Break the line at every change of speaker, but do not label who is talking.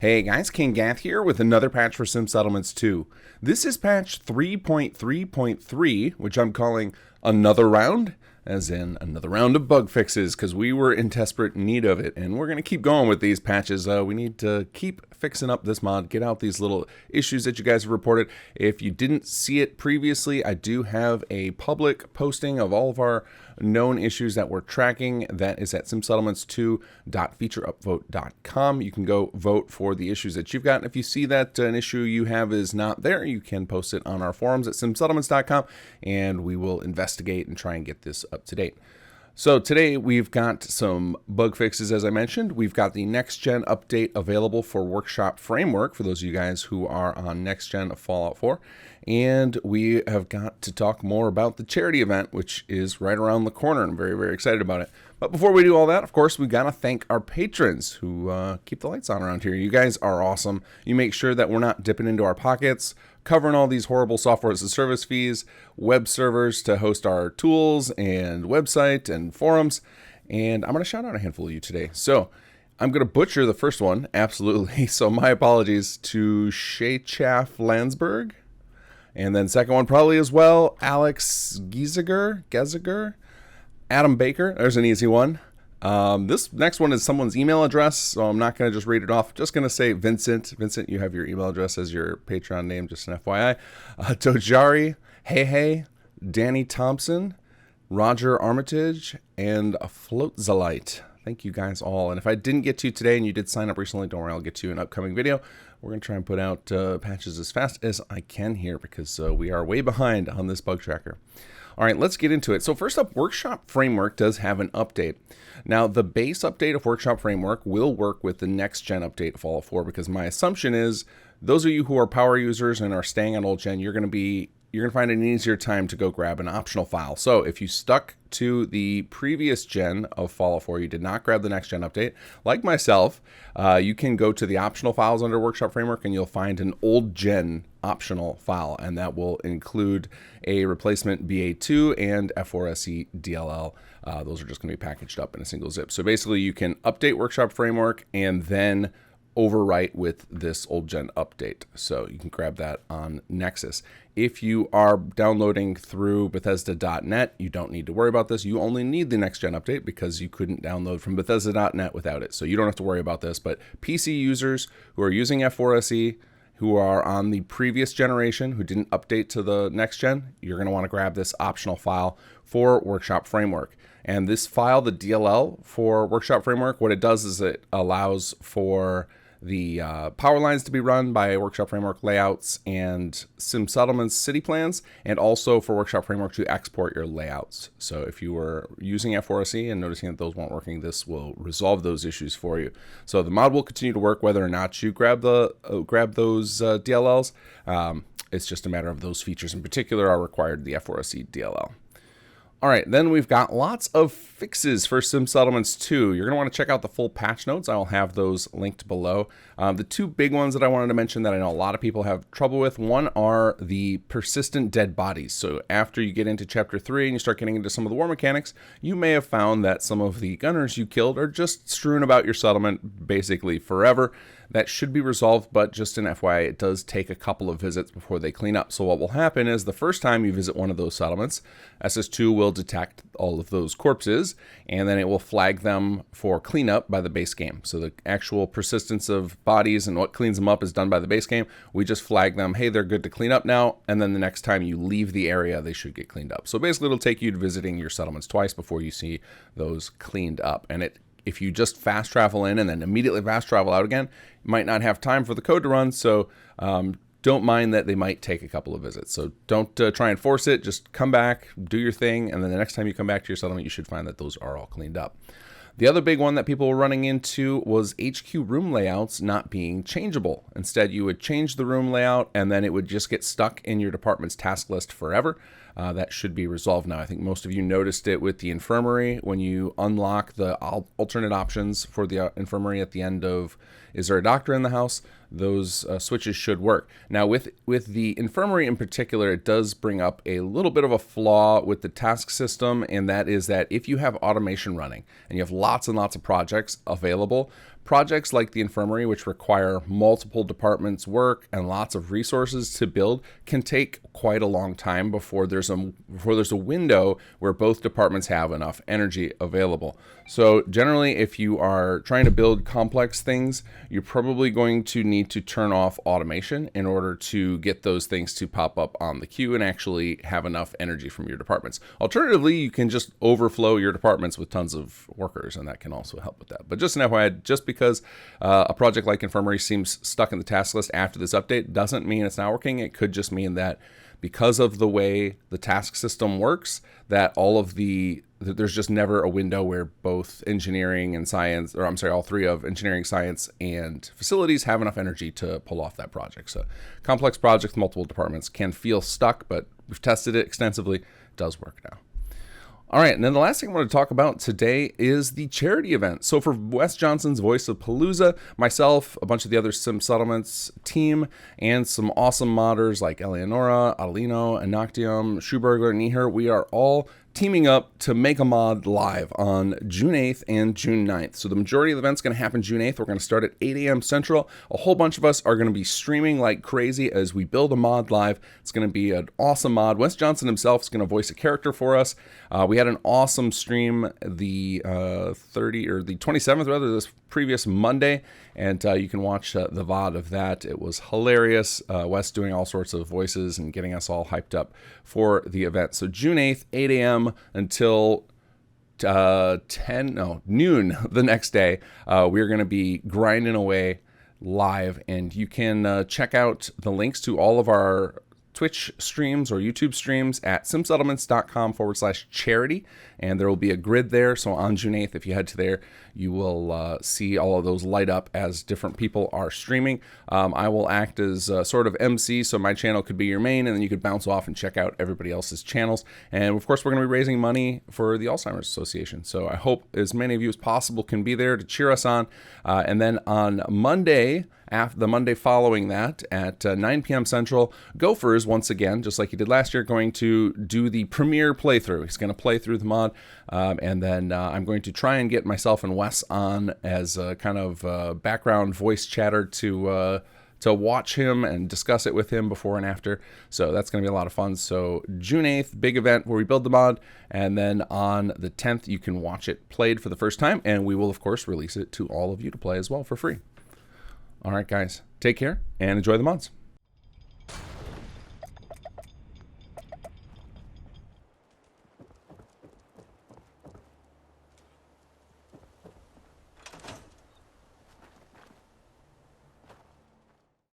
Hey guys, kinggath here with another patch for Sim Settlements 2. This is patch 3.3.3, which I'm calling another round, as in another round of bug fixes, because we were in desperate need of it, and we're going to keep going with these patches. We need to keep fixing up this mod, get out these little issues that you guys have reported. If you didn't see it previously, I do have a public posting of all of our known issues that we're tracking. That is at simsettlements2.featureupvote.com. You can go vote for the issues that you've got. And if you see that an issue you have is not there, you can post it on our forums at simsettlements.com, and we will investigate and try and get this up to date. So today we've got some bug fixes, as I mentioned. We've got the next gen update available for Workshop Framework for those of you guys who are on next gen of Fallout 4. And we have got to talk more about the charity event, which is right around the corner. I'm very, very excited about it. But before we do all that, of course, we got to thank our patrons who keep the lights on around here. You guys are awesome. You make sure that we're not dipping into our pockets, covering all these horrible software as a service fees, web servers to host our tools and website and forums. And I'm going to shout out a handful of you today. So I'm going to butcher the first one, absolutely. So my apologies to Shaychaff Landsberg. And then second one probably as well, Alex Geziger, Adam Baker. There's an easy one. This next one is someone's email address, so I'm not going to just read it off. Just going to say Vincent. Vincent, you have your email address as your Patreon name, just an FYI. Tojari, Hey, Danny Thompson, Roger Armitage, and a Floatzalite. Thank you guys all. And if I didn't get to you today and you did sign up recently, don't worry, I'll get to you in an upcoming video. We're going to try and put out patches as fast as I can here because we are way behind on this bug tracker. All right, let's get into it. So first up, Workshop Framework does have an update. Now, the base update of Workshop Framework will work with the next gen update of Fallout 4 because my assumption is those of you who are power users and are staying on old gen, you're going to find an easier time to go grab an optional file. So if you stuck to the previous gen of Fallout 4, you did not grab the next gen update, like myself, you can go to the optional files under Workshop Framework and you'll find an old gen optional file, and that will include a replacement BA2 and F4SE DLL. Those are just going to be packaged up in a single zip. So basically you can update Workshop Framework and then overwrite with this old gen update. So you can grab that on Nexus. If you are downloading through Bethesda.net, you don't need to worry about this. You only need the next gen update because you couldn't download from Bethesda.net without it. So you don't have to worry about this. But PC users who are using F4SE, who are on the previous generation, who didn't update to the next gen, you're going to want to grab this optional file for Workshop Framework. And this file, the DLL for Workshop Framework, what it does is it allows for the power lines to be run by Workshop Framework layouts and Sim Settlements city plans, and also for Workshop Framework to export your layouts. So if you were using F4SE and noticing that those weren't working, this will resolve those issues for you. So the mod will continue to work whether or not you grab those DLLs. It's just a matter of those features in particular are required the F4SE DLL. All right, then we've got lots of fixes for Sim Settlements 2. You're going to want to check out the full patch notes. I'll have those linked below. The two big ones that I wanted to mention that I know a lot of people have trouble with, one are the persistent dead bodies. So after you get into Chapter 3 and you start getting into some of the war mechanics, you may have found that some of the gunners you killed are just strewn about your settlement basically forever. That should be resolved, but just an FYI, it does take a couple of visits before they clean up. So what will happen is the first time you visit one of those settlements, SS2 will detect all of those corpses, and then it will flag them for cleanup by the base game. So the actual persistence of bodies and what cleans them up is done by the base game. We just flag them, hey, they're good to clean up now, and then the next time you leave the area, they should get cleaned up. So basically, it'll take you to visiting your settlements twice before you see those cleaned up. And if you just fast travel in and then immediately fast travel out again, you might not have time for the code to run, so don't mind that they might take a couple of visits. So don't try and force it. Just come back, do your thing, and then the next time you come back to your settlement, you should find that those are all cleaned up. The other big one that people were running into was HQ room layouts not being changeable. Instead, you would change the room layout, and then it would just get stuck in your department's task list forever. That should be resolved now. I think most of you noticed it with the infirmary when you unlock the alternate options for the infirmary at the end of Is There a Doctor in the House? Those switches should work. Now with the infirmary in particular, it does bring up a little bit of a flaw with the task system, and that is that if you have automation running and you have lots and lots of projects available, projects like the infirmary, which require multiple departments' work and lots of resources to build, can take quite a long time before there's a window where both departments have enough energy available. So generally, if you are trying to build complex things, you're probably going to need to turn off automation in order to get those things to pop up on the queue and actually have enough energy from your departments. Alternatively, you can just overflow your departments with tons of workers, and that can also help with that. But just an FYI, just because a project like infirmary seems stuck in the task list after this update doesn't mean it's not working. It could just mean that because of the way the task system works, that there's just never a window where both engineering and science, or I'm sorry, all three of engineering, science, and facilities have enough energy to pull off that project. So complex projects, multiple departments can feel stuck, but we've tested it extensively. It does work now. All right, and then the last thing I want to talk about today is the charity event. So for Wes Johnson's Voice of Palooza, myself, a bunch of the other Sim Settlements team, and some awesome modders like Eleonora, Adelino, Anoctium, Shoeburglar, Niher, we are all teaming up to make a mod live on June 8th and June 9th. So the majority of the event's going to happen June 8th. We're going to start at 8 a.m. Central. A whole bunch of us are going to be streaming like crazy as we build a mod live. It's going to be an awesome mod. Wes Johnson himself is going to voice a character for us. We had an awesome stream the 27th rather, this previous Monday, and you can watch the VOD of that. It was hilarious. Wes doing all sorts of voices and getting us all hyped up for the event. So June 8th, 8 a.m. until noon the next day. We're going to be grinding away live, and you can check out the links to all of our Twitch streams or YouTube streams at simsettlements.com/charity, and there will be a grid there. So on June 8th, if you head to there, you will see all of those light up as different people are streaming. I will act as sort of MC, so my channel could be your main, and then you could bounce off and check out everybody else's channels. And of course, we're going to be raising money for the Alzheimer's Association. So I hope as many of you as possible can be there to cheer us on. And then on Monday, the Monday following that at 9 p.m. Central, Gophers, once again, just like he did last year, going to do the premiere playthrough. He's going to play through the mod, and then I'm going to try and get myself and Wes on as a kind of background voice chatter to watch him and discuss it with him before and after. So that's going to be a lot of fun. So June 8th, big event where we build the mod, and then on the 10th, you can watch it played for the first time, and we will, of course, release it to all of you to play as well for free. All right, guys, take care and enjoy the mods.